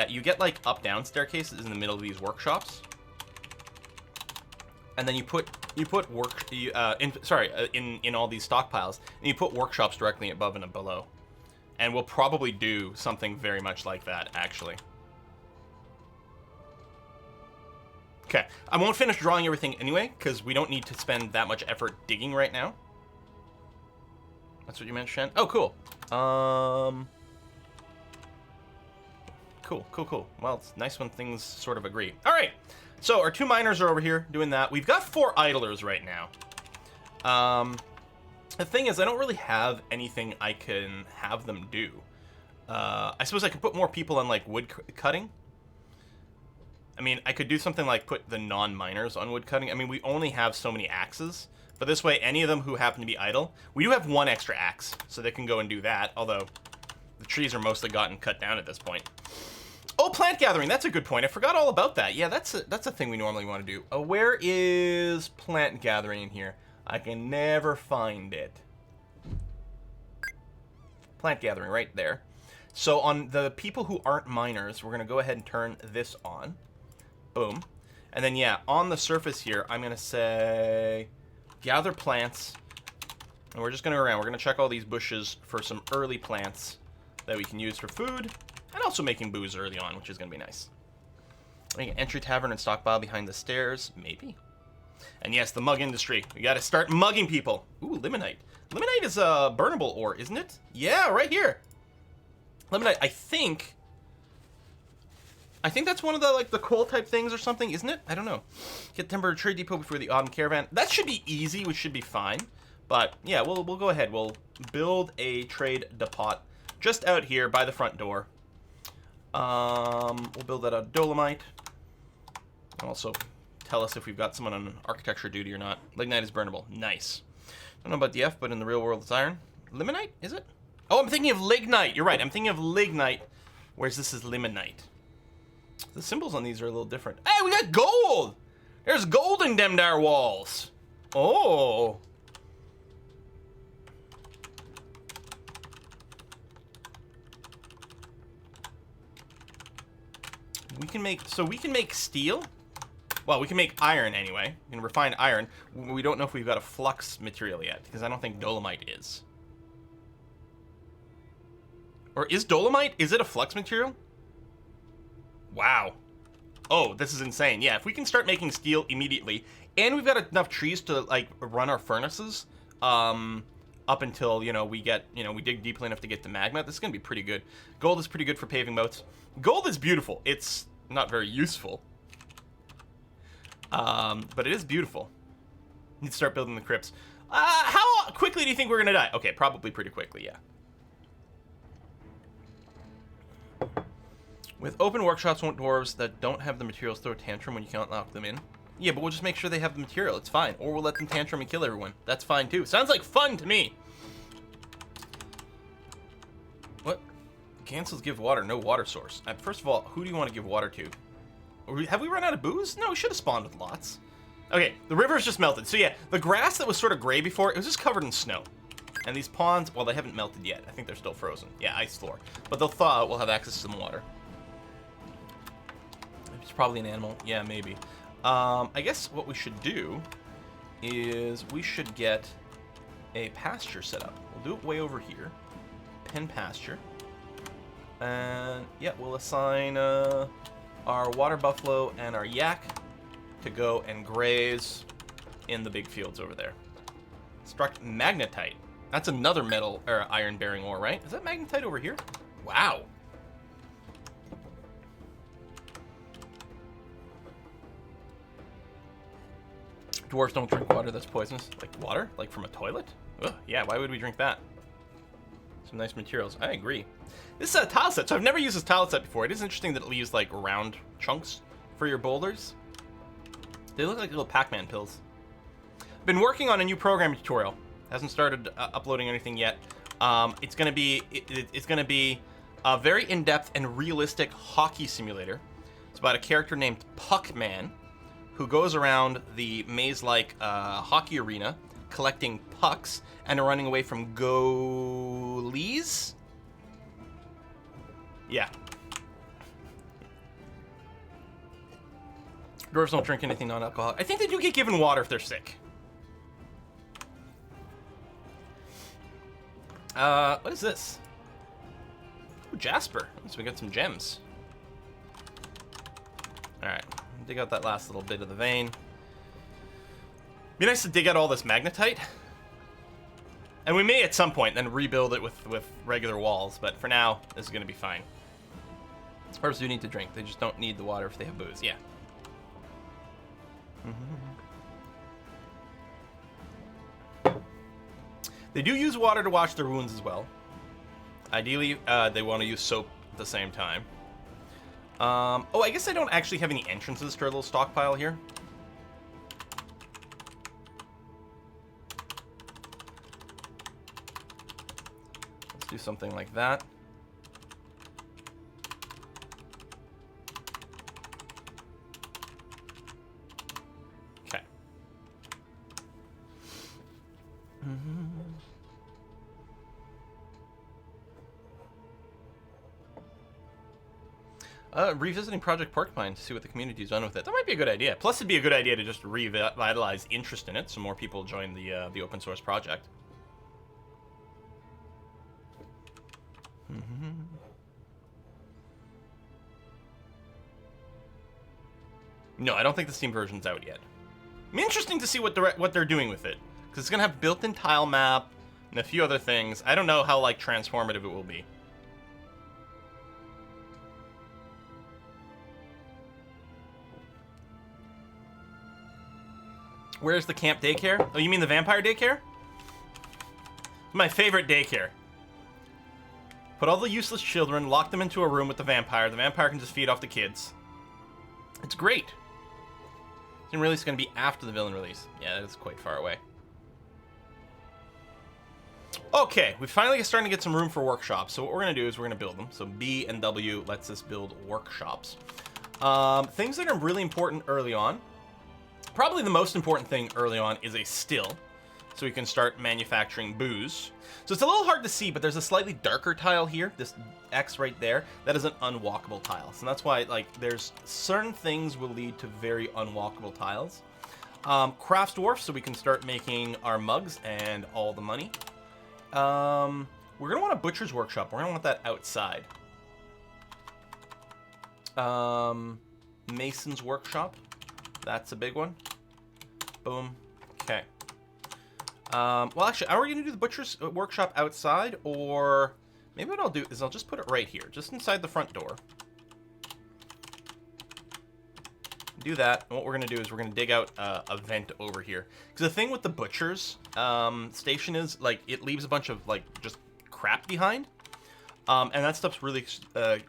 Yeah, you get like up-down staircases in the middle of these workshops, and then you put in all these stockpiles, and you put workshops directly above and below. And we'll probably do something very much like that, actually. Okay, I won't finish drawing everything anyway, because we don't need to spend that much effort digging right now. That's what you meant, Shen? Oh, cool. Cool. Well, it's nice when things sort of agree. All right, so our 2 miners are over here doing that. We've got 4 idlers right now. The thing is, I don't really have anything I can have them do. I suppose I could put more people on, like, wood cutting. I mean, I could do something like put the non-miners on wood cutting. I mean, we only have so many axes. But this way, any of them who happen to be idle, we do have 1 extra axe, so they can go and do that. Although, the trees are mostly gotten cut down at this point. Oh, plant gathering. That's a good point. I forgot all about that. Yeah, that's a thing we normally want to do. Where is plant gathering in here? I can never find it. Plant gathering right there. So on the people who aren't miners, we're going to go ahead and turn this on. Boom. And then, yeah, on the surface here, I'm going to say gather plants. And we're just going to go around. We're going to check all these bushes for some early plants that we can use for food. And also making booze early on, which is going to be nice. Make an entry tavern and stockpile behind the stairs. Maybe. And yes, the mug industry. We got to start mugging people. Ooh, limonite. Limonite is a burnable ore, isn't it? Yeah, right here. Limonite, I think that's one of the, like, the coal type things or something, isn't it? I don't know. Get timber trade depot before the autumn caravan. That should be easy, which should be fine. But yeah, we'll go ahead. We'll build a trade depot just out here by the front door. We'll build that out of dolomite. And also tell us if we've got someone on architecture duty or not. Lignite is burnable. Nice. I don't know about the F, but in the real world it's iron. Limonite, is it? Oh, I'm thinking of lignite. You're right. I'm thinking of lignite, whereas this is limonite. The symbols on these are a little different. Hey, we got gold! There's gold in them there walls. Oh. We can make steel. Well, we can make iron anyway. We can refine iron. We don't know if we've got a flux material yet, because I don't think dolomite is. Or is dolomite? Is it a flux material? Wow. Oh, this is insane. Yeah, if we can start making steel immediately, and we've got enough trees to, like, run our furnaces, up until, you know, we dig deeply enough to get the magma, this is going to be pretty good. Gold is pretty good for paving moats. Gold is beautiful. It's not very useful. But it is beautiful. Need to start building the crypts. How quickly do you think we're going to die? Okay, probably pretty quickly, yeah. With open workshops, won't dwarves that don't have the materials throw a tantrum when you can't lock them in? Yeah, but we'll just make sure they have the material. It's fine. Or we'll let them tantrum and kill everyone. That's fine, too. Sounds like fun to me. What? Cancels give water. No water source. First of all, who do you want to give water to? Have we run out of booze? No, we should have spawned with lots. Okay, the river's just melted. So yeah, the grass that was sort of gray before, it was just covered in snow. And these ponds, well, they haven't melted yet. I think they're still frozen. Yeah, ice floor. But they'll thaw out. We'll have access to some water. It's probably an animal. Yeah, maybe. I guess what we should do is we should get a pasture set up. We'll do it way over here. Pen pasture. And yeah, we'll assign our water buffalo and our yak to go and graze in the big fields over there. Struck magnetite. That's another metal or iron bearing ore, right? Is that magnetite over here? Wow. Dwarves don't drink water that's poisonous. Like water? Like from a toilet? Ugh, yeah, why would we drink that? Some nice materials. I agree. This is a tile set, so I've never used this tile set before. It is interesting that it leaves like round chunks for your boulders. They look like little Pac-Man pills. Been working on a new programming tutorial. Hasn't started uploading anything yet. It's gonna be a very in-depth and realistic hockey simulator. It's about a character named Puckman, who goes around the maze-like hockey arena collecting pucks and running away from goalies. Yeah. Dwarves don't drink anything non-alcoholic. I think they do get given water if they're sick. What is this? Ooh, Jasper. So we got some gems. Alright, dig out that last little bit of the vein. Be nice to dig out all this magnetite. And we may at some point then rebuild it with regular walls, but for now, this is going to be fine. Dwarves do need to drink. They just don't need the water if they have booze. Yeah. They do use water to wash their wounds as well. Ideally, they want to use soap at the same time. Oh, I guess I don't actually have any entrances to our little stockpile here. Let's do something like that. Okay. Revisiting Project Porcupine to see what the community's done with it. That might be a good idea. Plus, it'd be a good idea to just revitalize interest in it, so more people join the open source project. No, I don't think the Steam version's out yet. I'm interesting to see what they're doing with it, because it's gonna have built-in tile map and a few other things. I don't know how like transformative it will be. Where's the camp daycare? Oh, you mean the vampire daycare? My favorite daycare. Put all the useless children, lock them into a room with the vampire. The vampire can just feed off the kids. It's great. It's release going to be after the villain release. Yeah, that's quite far away. Okay, we finally starting to get some room for workshops. So what we're going to do is we're going to build them. So B and W lets us build workshops. Things that are really important early on. Probably the most important thing early on is a still, so we can start manufacturing booze. So it's a little hard to see, but there's a slightly darker tile here, this X right there, that is an unwalkable tile. So that's why, like, there's certain things will lead to very unwalkable tiles. Crafts dwarf, so we can start making our mugs and all the money. We're gonna want a butcher's workshop. We're gonna want that outside. Mason's workshop. That's a big one. Boom. Okay. Well, actually, are we going to do the butcher's workshop outside? Or maybe what I'll do is I'll just put it right here, just inside the front door. Do that. And what we're going to do is we're going to dig out a vent over here. Because the thing with the butcher's station is, like, it leaves a bunch of, like, just crap behind. And that stuff's really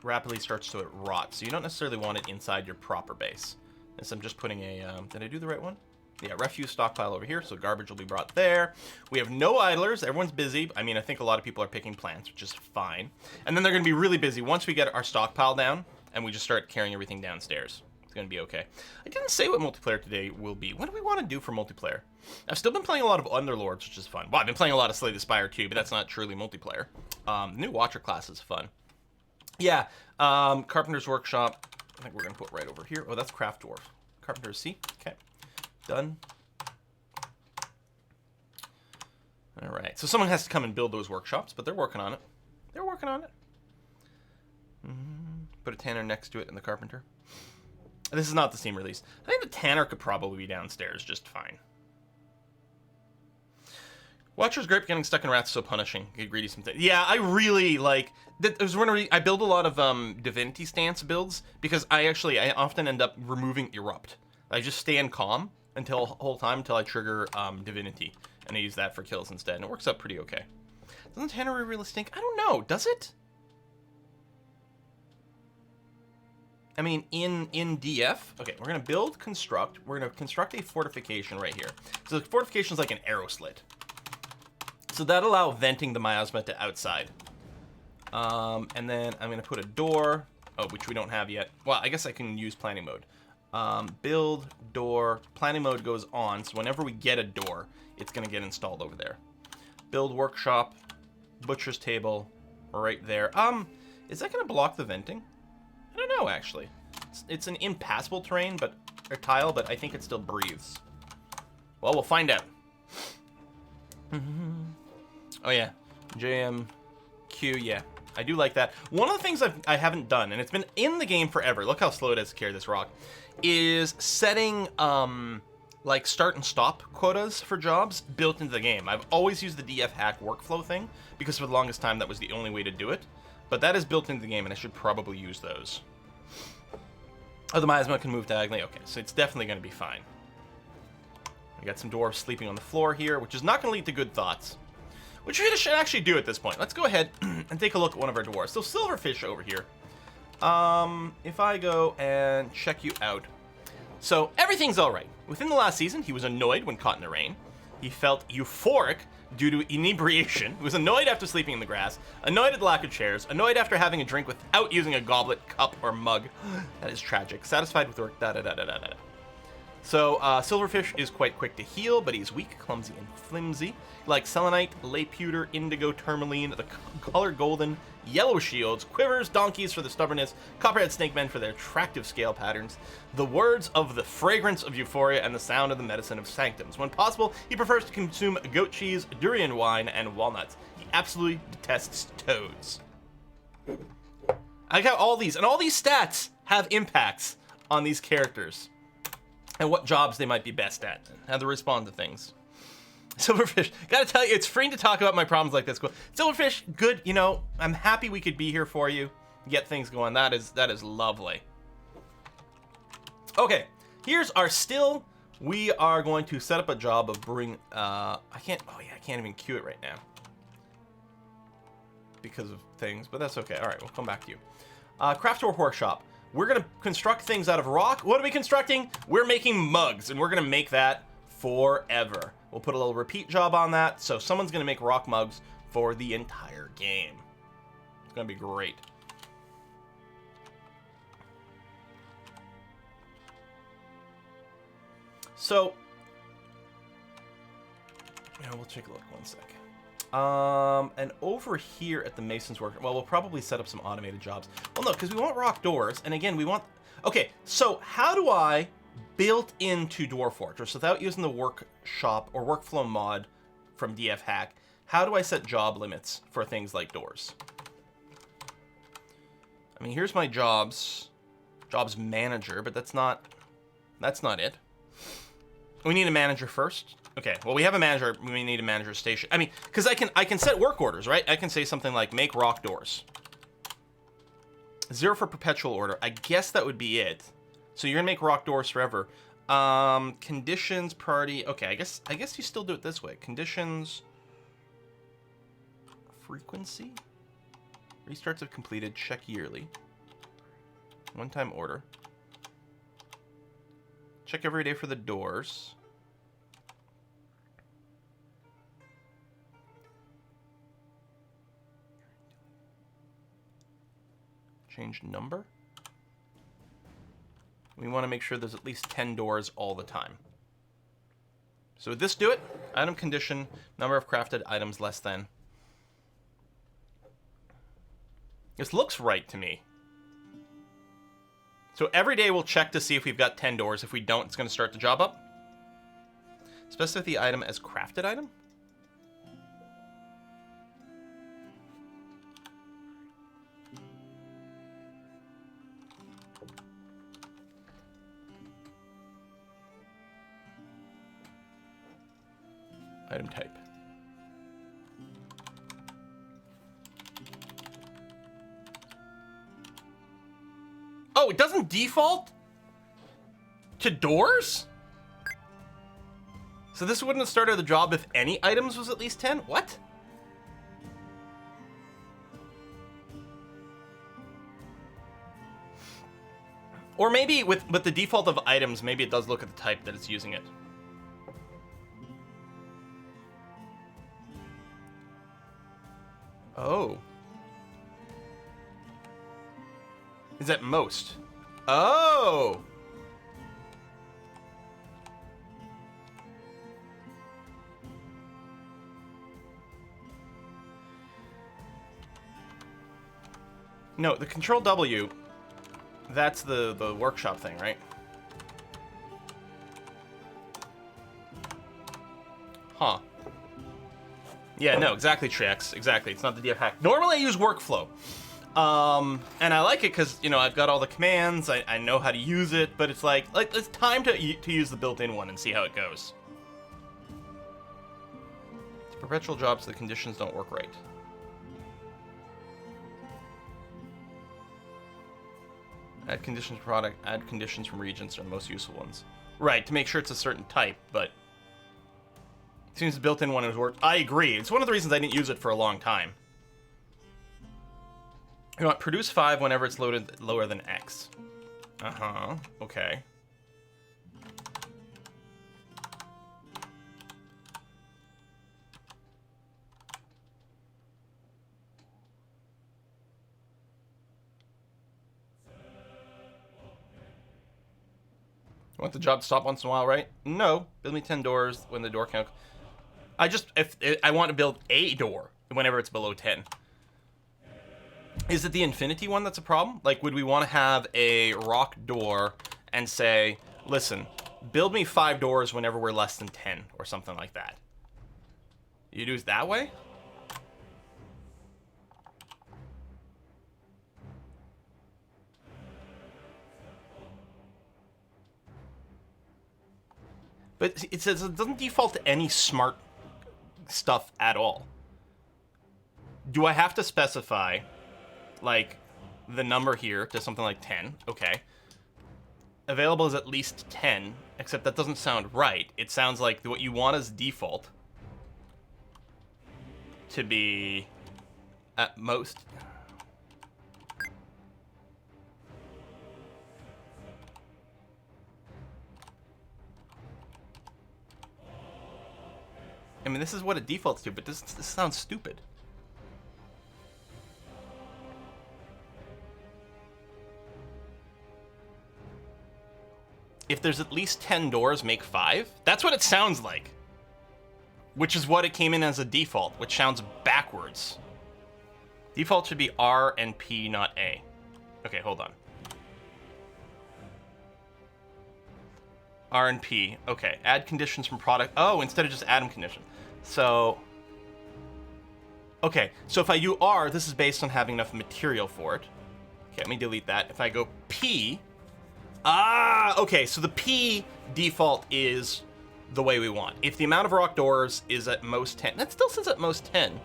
rapidly starts to rot. So you don't necessarily want it inside your proper base. And so I'm just putting a, did I do the right one? Yeah, refuse stockpile over here, so garbage will be brought there. We have no idlers, everyone's busy. I mean, I think a lot of people are picking plants, which is fine. And then they're gonna be really busy once we get our stockpile down, and we just start carrying everything downstairs. It's gonna be okay. I didn't say what multiplayer today will be. What do we want to do for multiplayer? I've still been playing a lot of Underlords, which is fun. Well, I've been playing a lot of Slay the Spire too, but that's not truly multiplayer. The new Watcher class is fun. Yeah, Carpenter's Workshop, I think we're gonna put right over here. Oh, that's Craft Dwarf. Carpenter's C. Okay. Done. All right. So someone has to come and build those workshops, but they're working on it. They're working on it. Put a tanner next to it in the carpenter. This is not the Steam release. I think the tanner could probably be downstairs just fine. Watcher's great, but getting stuck in rats is so punishing. Get greedy sometimes. Yeah, I really like. I build a lot of Divinity stance builds because I often end up removing Erupt. I just stand calm until whole time until I trigger Divinity, and I use that for kills instead, and it works out pretty okay. Doesn't tannery really stink? I don't know. Does it? I mean, in DF, okay, we're gonna build construct. We're gonna construct a fortification right here. So the fortification is like an arrow slit. So that'll allow venting the miasma to outside. And then I'm gonna put a door, which we don't have yet. Well, I guess I can use planning mode. Build, door, planning mode goes on, so whenever we get a door, it's gonna get installed over there. Build workshop, butcher's table, right there. Is that gonna block the venting? I don't know, actually. It's an impassable terrain, but or tile, but I think it still breathes. Well, we'll find out. Oh yeah, JMQ, yeah. I do like that. One of the things I haven't done, and it's been in the game forever, look how slow it is to carry this rock, is setting, like, start and stop quotas for jobs built into the game. I've always used the DF hack workflow thing, because for the longest time that was the only way to do it. But that is built into the game, and I should probably use those. Oh, the miasma can move diagonally. Okay, so it's definitely going to be fine. We got some dwarves sleeping on the floor here, which is not going to lead to good thoughts. Which we should actually do at this point. Let's go ahead and take a look at one of our dwarves. So Silverfish over here. If I go and check you out. So everything's all right. Within the last season, he was annoyed when caught in the rain. He felt euphoric due to inebriation. He was annoyed after sleeping in the grass. Annoyed at the lack of chairs. Annoyed after having a drink without using a goblet, cup, or mug. That is tragic. Satisfied with work. Da-da-da-da-da-da. So, Silverfish is quite quick to heal, but he's weak, clumsy, and flimsy. Like selenite, lapewter, indigo, tourmaline, the color golden, yellow shields, quivers, donkeys for the stubbornness, copperhead snake men for their attractive scale patterns, the words of the fragrance of euphoria, and the sound of the medicine of sanctums. When possible, he prefers to consume goat cheese, durian wine, and walnuts. He absolutely detests toads. I got all these stats have impacts on these characters. And what jobs they might be best at, how they respond to things. Silverfish, gotta tell you, it's freeing to talk about my problems like this. Silverfish, good, you know, I'm happy we could be here for you, get things going. That is lovely. Okay, here's our still. We are going to set up a job of brewing, I can't even queue it right now. Because of things, but that's okay. All right, we'll come back to you. Craft or workshop. We're going to construct things out of rock. What are we constructing? We're making mugs, and we're going to make that forever. We'll put a little repeat job on that, so someone's going to make rock mugs for the entire game. It's going to be great. So, yeah, we'll take a look one sec. And over here at the Mason's work, well, we'll probably set up some automated jobs. Well, no, because we want rock doors, and again, we want... Okay, so how do I, built into Dwarf Fortress, without using the workshop or workflow mod from DF Hack, how do I set job limits for things like doors? I mean, here's my jobs manager, but that's not it. We need a manager first. Okay, well, we have a manager. We need a manager station. I mean, because I can set work orders, right? I can say something like make rock doors. 0 for perpetual order. I guess that would be it. So you're gonna make rock doors forever. Conditions, priority. Okay, I guess you still do it this way. Conditions, frequency, restarts have completed. Check yearly. One-time order. Check every day for the doors. Change number. We want to make sure there's at least 10 doors all the time. So would this do it? Item condition, number of crafted items less than. This looks right to me. So every day we'll check to see if we've got 10 doors. If we don't, it's going to start the job up. Specify the item as crafted item. Item type. Oh, it doesn't default to doors? So this wouldn't have started the job if any items was at least 10? What? Or maybe with the default of items, maybe it does look at the type that it's using it. Oh. Is that most? Oh! No, the Control W, that's the workshop thing, right? Yeah, no, exactly, Trex. Exactly. It's not the DF hack. Normally I use workflow. And I like it because, you know, I've got all the commands, I know how to use it, but it's like it's time to use the built-in one and see how it goes. It's perpetual job so the conditions don't work right. Add conditions product, add conditions from regions are most useful ones. Right, to make sure it's a certain type, but it seems the built-in one has worked. I agree. It's one of the reasons I didn't use it for a long time. You want produce 5 whenever it's loaded lower than X. Uh-huh. Okay. You want the job to stop once in a while, right? No. Build me 10 doors when the door count. If I want to build a door whenever it's below 10. Is it the infinity one that's a problem? Like, would we want to have a rock door and say, listen, build me 5 doors whenever we're less than 10 or something like that? You do it that way? But it says it doesn't default to any smart stuff at all. Do I have to specify, like, the number here to something like 10? Okay. Available is at least 10, except that doesn't sound right. It sounds like what you want as default to be at most. I mean, this is what it defaults to, but this sounds stupid. If there's at least 10 doors, make 5? That's what it sounds like. Which is what it came in as a default, which sounds backwards. Default should be R and P, not A. Okay, hold on. R and P. Okay, add conditions from product. Oh, instead of just add them condition. So, okay, so if I do R, this is based on having enough material for it. Okay, let me delete that. If I go P, okay, so the P default is the way we want. If the amount of rock doors is at most 10, that still says at most 10.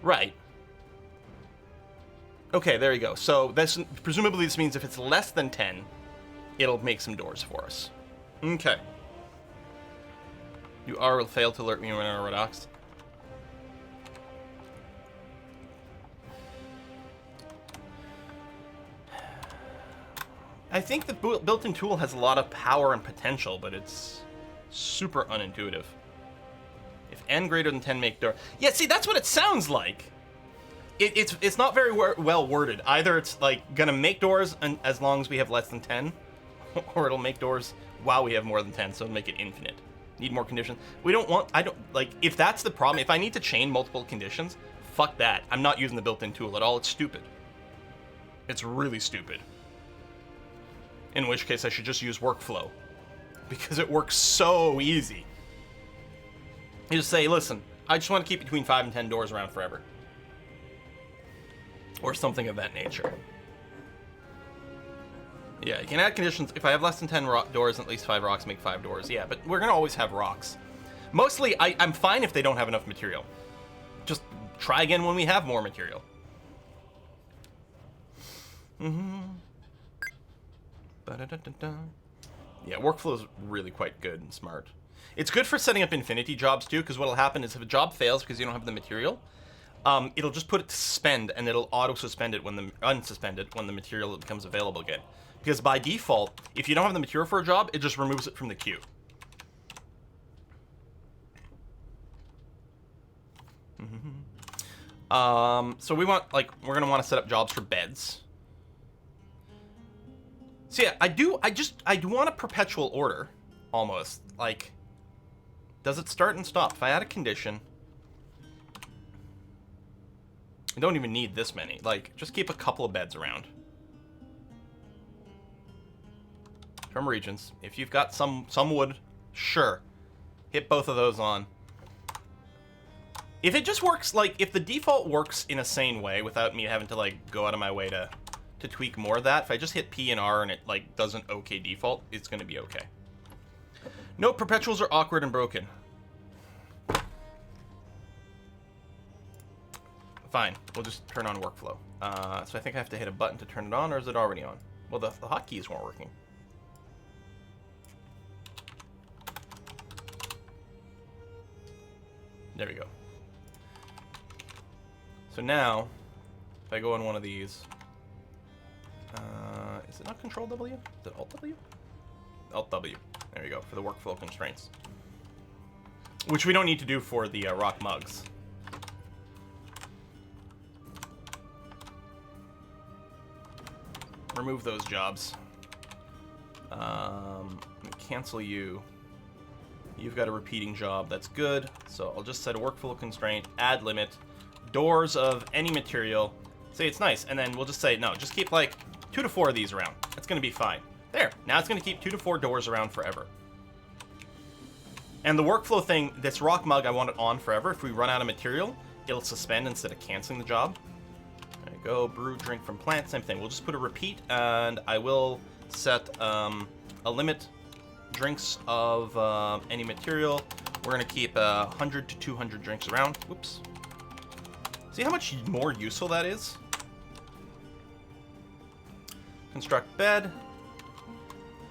Right. Okay, there you go. So this, presumably this means if it's less than 10, it'll make some doors for us. Okay. You will fail to alert me when I'm redoxed. I think the built-in tool has a lot of power and potential, but it's super unintuitive. If n greater than 10 make door... Yeah, see, that's what it sounds like. It's not very well worded. Either it's like gonna make doors as long as we have less than 10, or it'll make doors while we have more than 10, so it'll make it infinite. Need more conditions. We don't want... if that's the problem, if I need to chain multiple conditions, fuck that. I'm not using the built-in tool at all. It's stupid. It's really stupid. In which case, I should just use workflow. Because it works so easy. You just say, listen, I just want to keep between 5 and 10 doors around forever. Or something of that nature. Yeah, you can add conditions. If I have less than 10 doors and at least 5 rocks, make 5 doors. Yeah, but we're going to always have rocks. Mostly, I'm fine if they don't have enough material. Just try again when we have more material. Yeah, workflow is really quite good and smart. It's good for setting up infinity jobs too, because what'll happen is if a job fails because you don't have the material, it'll just put it to suspend, and it'll auto-suspend it unsuspend it when the material becomes available again. Because by default, if you don't have the material for a job, it just removes it from the queue. So we want, we're gonna want to set up jobs for beds. So yeah, I do want a perpetual order, almost. Like, does it start and stop? If I add a condition, I don't even need this many. Like, just keep a couple of beds around. From regions. If you've got some wood, sure. Hit both of those on. If it just works, like, if the default works in a sane way without me having to, like, go out of my way to tweak more of that, if I just hit P and R and it, like, doesn't okay default, it's going to be okay. Nope, perpetuals are awkward and broken. Fine, we'll just turn on workflow. So I think I have to hit a button to turn it on, or is it already on? Well, the hotkeys weren't working. There we go. So now, if I go in one of these, is it not Control W? Is it Alt W? Alt W. There you go, for the workflow constraints. Which we don't need to do for the rock mugs. Remove those jobs. Cancel you. You've got a repeating job. That's good. So I'll just set a workflow constraint, add limit, doors of any material. Say it's nice, and then we'll just say, no, just keep like 2 to 4 of these around. That's going to be fine. There. Now it's going to keep 2 to 4 doors around forever. And the workflow thing, this rock mug, I want it on forever. If we run out of material, it'll suspend instead of canceling the job. There you go. Brew, drink from plant. Same thing. We'll just put a repeat, and I will set a limit. Drinks of any material. We're going to keep 100 to 200 drinks around. Whoops. See how much more useful that is? Construct bed.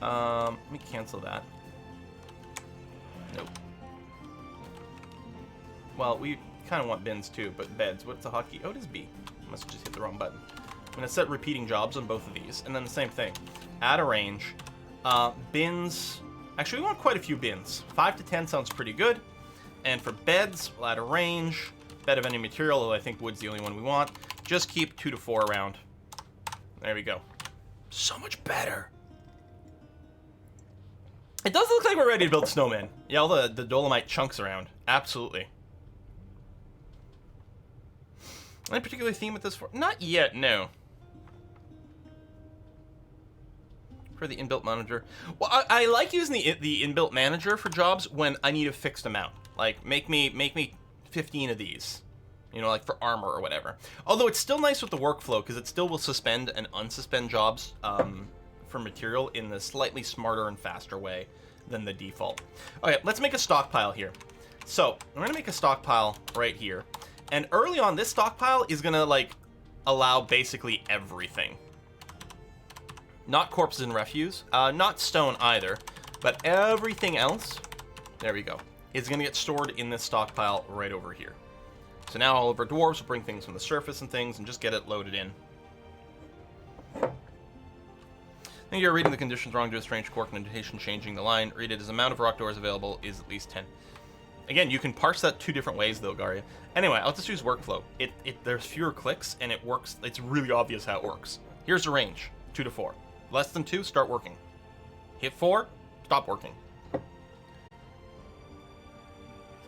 Let me cancel that. Nope. Well, we kind of want bins too, but beds. What's the hotkey? Oh, it is B. I must have just hit the wrong button. I'm going to set repeating jobs on both of these, and then the same thing. Add a range. Bins. Actually, we want quite a few bins. 5 to 10 sounds pretty good. And for beds, we'll add a range. Bed of any material, although I think wood's the only one we want. Just keep 2 to 4 around. There we go. So much better. It does look like we're ready to build snowmen. Yeah, all the dolomite chunks around. Absolutely. Any particular theme with this? Not yet, no. For the inbuilt manager. Well, I like using the inbuilt manager for jobs when I need a fixed amount. Like, make me 15 of these. You know, like for armor or whatever. Although it's still nice with the workflow, because it still will suspend and unsuspend jobs for material in the slightly smarter and faster way than the default. Okay, let's make a stockpile here. So, I'm going to make a stockpile right here. And early on, this stockpile is going to, like, allow basically everything. Not corpses and refuse, not stone either, but everything else, there we go, is going to get stored in this stockpile right over here. So now all of our dwarves will bring things from the surface and things and just get it loaded in. I think you're reading the conditions wrong due to strange cork notation changing the line. Read it as amount of rock doors available is at least 10. Again, you can parse that 2 different ways though, Garia. Anyway, I'll just use workflow. There's fewer clicks and it works. It's really obvious how it works. Here's the range, 2 to 4. Less than 2, start working. Hit 4, stop working.